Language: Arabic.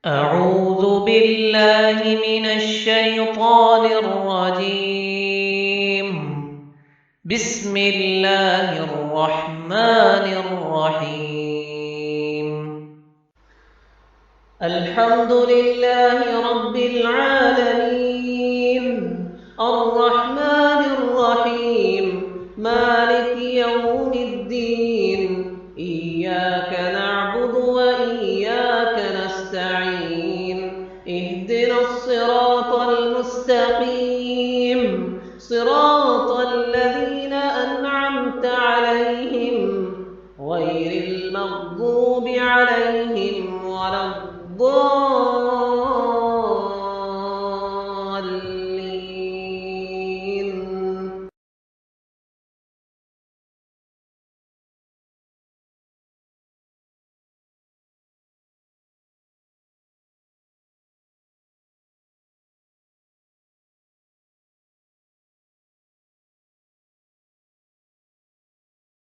أعوذ بالله من الشيطان الرجيم. بسم الله الرحمن الرحيم. الحمد لله رب العالمين، الرحمن الرحيم، مالك يوم الدين. إياك نعبد وإياك نستعين. اهدنا الصراط المستقيم، صراط الذين أنعمت عليهم غير